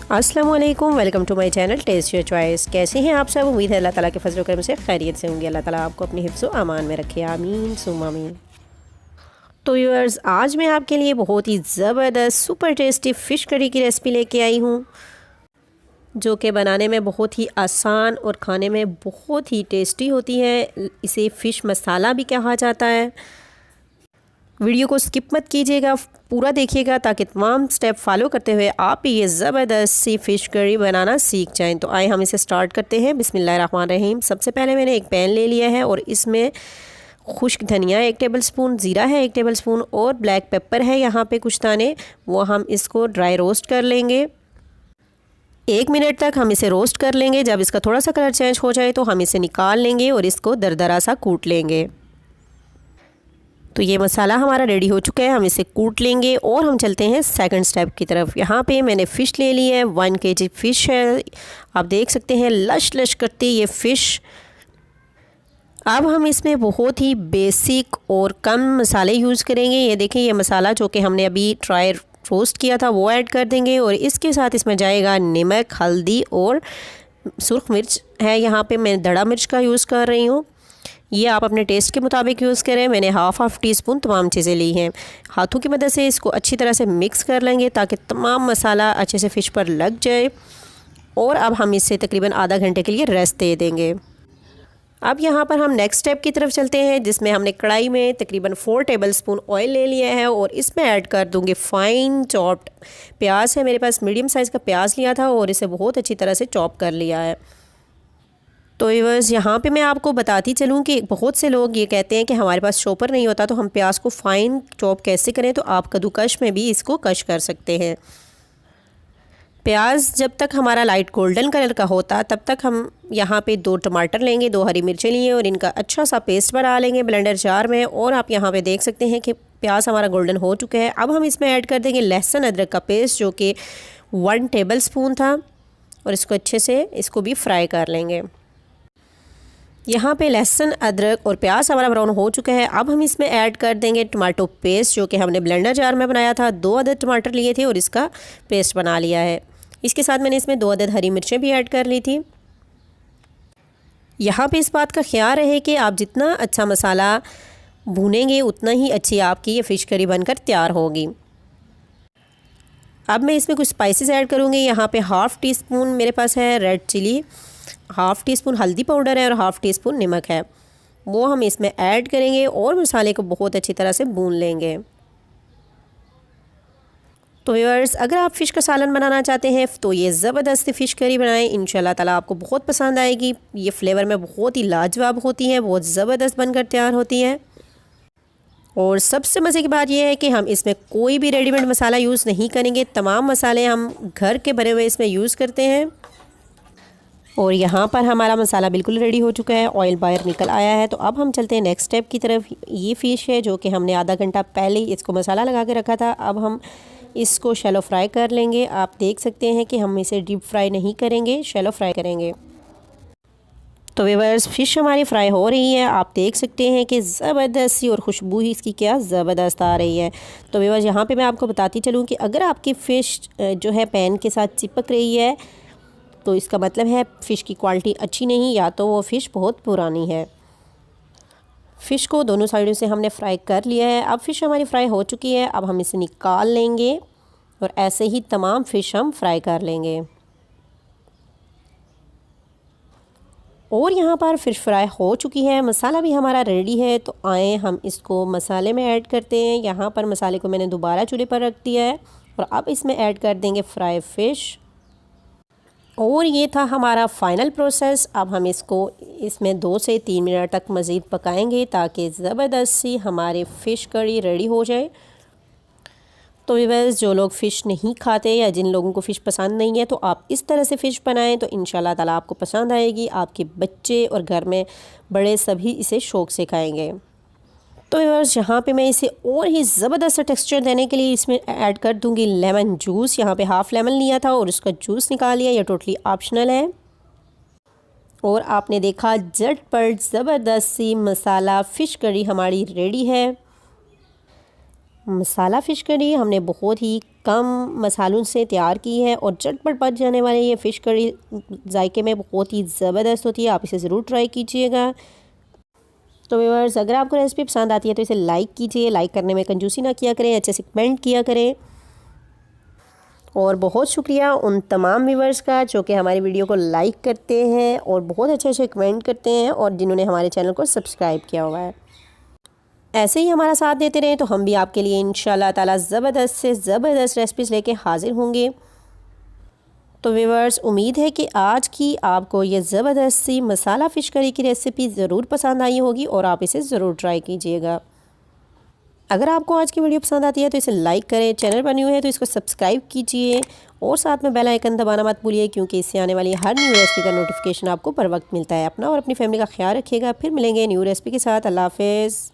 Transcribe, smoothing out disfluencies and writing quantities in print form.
अस्सलाम वालेकुम, welcome to my channel test your choice. कैसे हैं आप सब? उम्मीद है अल्लाह ताला के फजल करम से खैरियत से होंगे। अल्लाह ताला आपको अपनी हिफ्ज़ व अमान में रखे, आमीन सुम्मा आमीन। तो व्यूअर्स, आज मैं आपके लिए बहुत ही ज़बरदस्त सुपर टेस्टी फ़िश करी की रेसिपी लेके आई हूँ, जो कि बनाने में बहुत ही आसान और खाने में बहुत ही टेस्टी होती है। इसे फ़िश मसाला भी कहा जाता है। वीडियो को स्किप मत कीजिएगा, पूरा देखिएगा ताकि तमाम स्टेप फॉलो करते हुए आप भी ये ज़बरदस्त सी फ़िश करी बनाना सीख जाएं। तो आए हम इसे स्टार्ट करते हैं। बिस्मिल्लाहिर्रहमानिर्रहीम। सबसे पहले मैंने एक पैन ले लिया है और इसमें खुश्क धनिया 1 टेबलस्पून, ज़ीरा है 1 टेबलस्पून और ब्लैक पेपर है यहाँ पे कुछ दाने, वो हम इसको ड्राई रोस्ट कर लेंगे। 1 मिनट तक हम इसे रोस्ट कर लेंगे। जब इसका थोड़ा सा कलर चेंज हो जाए तो हम इसे निकाल लेंगे और इसको दरदरा सा कूट लेंगे। तो ये मसाला हमारा रेडी हो चुका है, हम इसे कूट लेंगे और हम चलते हैं सेकंड स्टेप की तरफ। यहाँ पे मैंने फ़िश ले ली है, 1 kg फ़िश है। आप देख सकते हैं लश लश करती ये फ़िश। अब हम इसमें बहुत ही बेसिक और कम मसाले यूज़ करेंगे। ये देखें, ये मसाला जो कि हमने अभी ड्राई रोस्ट किया था वो ऐड कर देंगे और इसके साथ इसमें जाएगा नमक, हल्दी और सुर्ख मिर्च है। यहाँ पे मैं दड़ा मिर्च का यूज़ कर रही हूँ, ये आप अपने टेस्ट के मुताबिक यूज़ करें। मैंने हाफ टी स्पून तमाम चीज़ें ली हैं। हाथों की मदद से इसको अच्छी तरह से मिक्स कर लेंगे ताकि तमाम मसाला अच्छे से फ़िश पर लग जाए। और अब हम इसे तकरीबन आधा घंटे के लिए रेस्ट दे देंगे। अब यहाँ पर हम नेक्स्ट स्टेप की तरफ चलते हैं, जिसमें हमने कढ़ाई में तकरीबन 4 टेबलस्पून ऑयल ले लिया है और इसमें ऐड कर दूँगी फ़ाइन चॉप्ड प्याज है। मेरे पास मीडियम साइज़ का प्याज लिया था और इसे बहुत अच्छी तरह से चॉप कर लिया है। तो व्यूअर्स, यहाँ पे मैं आपको बताती चलूँ कि बहुत से लोग ये कहते हैं कि हमारे पास चॉपर नहीं होता तो हम प्याज को फ़ाइन चॉप कैसे करें। तो आप कद्दूकश में भी इसको कश कर सकते हैं। प्याज जब तक हमारा लाइट गोल्डन कलर का होता तब तक हम यहाँ पे 2 टमाटर लेंगे, 2 हरी मिर्चें लिए और इनका अच्छा सा पेस्ट बना लेंगे ब्लेंडर जार में। और आप यहाँ पे देख सकते हैं कि प्याज हमारा गोल्डन हो चुका है। अब हम इसमें ऐड कर देंगे लहसुन अदरक का पेस्ट, जो कि 1 टेबलस्पून था, और इसको अच्छे से इसको भी फ्राई कर लेंगे। यहाँ पे लहसुन अदरक और प्याज हमारा ब्राउन हो चुका है। अब हम इसमें ऐड कर देंगे टमाटो पेस्ट, जो कि हमने ब्लेंडर जार में बनाया था। 2 अदद टमाटर लिए थे और इसका पेस्ट बना लिया है। इसके साथ मैंने इसमें 2 अदद हरी मिर्चें भी ऐड कर ली थी। यहाँ पे इस बात का ख्याल रहे कि आप जितना अच्छा मसाला भूनेंगे उतना ही अच्छी आपकी ये फ़िश करी बनकर तैयार होगी। अब मैं इसमें कुछ स्पाइसेस ऐड करूँगी। यहाँ पे हाफ़ टी स्पून मेरे पास है red chilli, half teaspoon हल्दी पाउडर है और हाफ़ टी स्पून नमक है, वो हम इसमें ऐड करेंगे और मसाले को बहुत अच्छी तरह से भून लेंगे। तो व्यूअर्स, अगर आप फ़िश का सालन बनाना चाहते हैं तो ये ज़बरदस्त फ़िश करी बनाएं, इंशाल्लाह ताला आपको बहुत पसंद आएगी। ये फ्लेवर में बहुत ही लाजवाब होती है, बहुत ज़बरदस्त बनकर तैयार होती है। और सबसे मज़े की बात यह है कि हम इसमें कोई भी रेडीमेड मसाला यूज़ नहीं करेंगे, तमाम मसाले हम घर के बने हुए इसमें यूज़ करते हैं। और यहाँ पर हमारा मसाला बिल्कुल रेडी हो चुका है, ऑयल बाहर निकल आया है। तो अब हम चलते हैं नेक्स्ट स्टेप की तरफ। ये फ़िश है जो कि हमने आधा घंटा पहले ही इसको मसाला लगा के रखा था। अब हम इसको शैलो फ्राई कर लेंगे। आप देख सकते हैं कि हम इसे डीप फ्राई नहीं करेंगे, शैलो फ्राई करेंगे। तो व्यूअर्स, फ़िश हमारी फ्राई हो रही है। आप देख सकते हैं कि ज़बरदस्त सी और खुशबू ही इसकी क्या ज़बरदस्त आ रही है। तो व्यूअर्स, यहाँ पे मैं आपको बताती चलूँ कि अगर आपकी फ़िश जो है पैन के साथ चिपक रही है तो इसका मतलब है फ़िश की क्वालिटी अच्छी नहीं, या तो वो फ़िश बहुत पुरानी है। फ़िश को दोनों साइडों से हमने फ्राई कर लिया है। अब फ़िश हमारी फ्राई हो चुकी है। अब हम इसे निकाल लेंगे और ऐसे ही तमाम फ़िश हम फ्राई कर लेंगे। और यहाँ पर फ़िश फ्राई हो चुकी है, मसाला भी हमारा रेडी है। तो आए हम इसको मसाले में ऐड करते हैं। यहाँ पर मसाले को मैंने दोबारा चूल्हे पर रख दिया है और अब इसमें ऐड कर देंगे फ्राई फ़िश। और ये था हमारा फ़ाइनल प्रोसेस। अब हम इसको इसमें 2 से 3 मिनट तक मज़ीद पकाएंगे ताकि ज़बरदस्त सी हमारी फ़िश करी रेडी हो जाए। तो व्यूअर्स, जो लोग फ़िश नहीं खाते या जिन लोगों को फ़िश पसंद नहीं है तो आप इस तरह से फ़िश बनाएं तो इंशाल्लाह ताला आपको पसंद आएगी। आपके बच्चे और घर में बड़े सभी इसे शौक़ से खाएँगे। तो व्यूअर्स, यहाँ पे मैं इसे और ही ज़बरदस्त टेक्सचर देने के लिए इसमें ऐड कर दूँगी लेमन जूस। यहाँ पे हाफ़ लेमन लिया था और उसका जूस निकाल लिया। यह टोटली ऑप्शनल है। और आपने देखा झटपट ज़बरदस्त सी मसाला फ़िश करी हमारी रेडी है। मसाला फ़िश करी हमने बहुत ही कम मसालों से तैयार की है और झटपट बच जाने वाली ये फ़िश करी जायके में बहुत ही ज़बरदस्त होती है। आप इसे ज़रूर ट्राई कीजिएगा। तो व्यूअर्स, अगर आपको रेसिपी पसंद आती है तो इसे लाइक कीजिए, लाइक करने में कंजूसी ना किया करें, अच्छे से कमेंट किया करें। और बहुत शुक्रिया उन तमाम व्यूअर्स का जो कि हमारी वीडियो को लाइक करते हैं और बहुत अच्छे अच्छे कमेंट करते हैं और जिन्होंने हमारे चैनल को सब्सक्राइब किया हुआ है। ऐसे ही हमारा साथ देते रहें तो हम भी आपके लिए इंशाल्लाह ताला ज़बरदस्त से ज़बरदस्त रेसिपीज़ लेके हाज़िर होंगे। तो व्यूअर्स, उम्मीद है कि आज की आपको ये ज़बरदस्त सी मसाला फ़िश करी की रेसिपी ज़रूर पसंद आई होगी और आप इसे ज़रूर ट्राई कीजिएगा। अगर आपको आज की वीडियो पसंद आती है तो इसे लाइक करें, चैनल पर न्यू है तो इसको सब्सक्राइब कीजिए और साथ में बेल आइकन दबाना मत भूलिए, क्योंकि इससे आने वाली हर न्यू रेसिपी का नोटिफिकेशन आपको बर वक्त मिलता है। अपना और अपनी फैमिली का ख्याल रखिएगा। फिर मिलेंगे न्यू रेसिपी के साथ। अल्लाह हाफ़िज़।